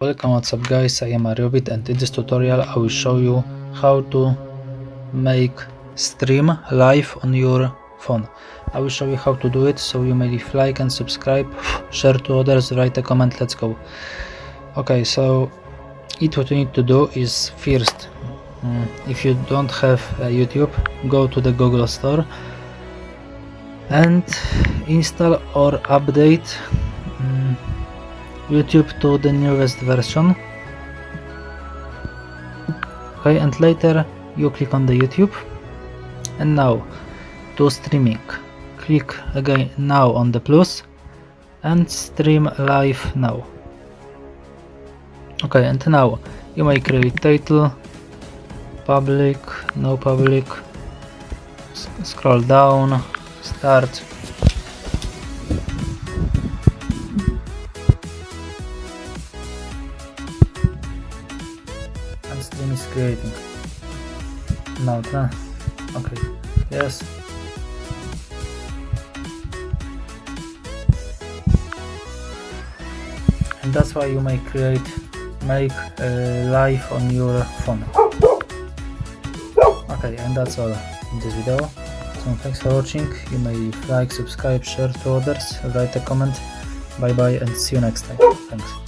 Welcome, what's up guys, I am Bybit, and in this tutorial I will show you how to make stream live on your phone. I will show you how to do it, so you may leave like and subscribe, share to others, write a comment, let's go. Okay, so what you need to do is first, if you don't have YouTube, go to the Google Store and install or update YouTube to the newest version. Okay, and later you click on the YouTube, and now to streaming, click again now on the plus and stream live now. Okay, and now you may create title, public, no public, scroll down, start. And stream is creating. Now, okay, yes. And that's why you may make live on your phone. Okay, and that's all in this video. So thanks for watching. You may like, subscribe, share to others, write a comment. Bye bye, and see you next time. Thanks.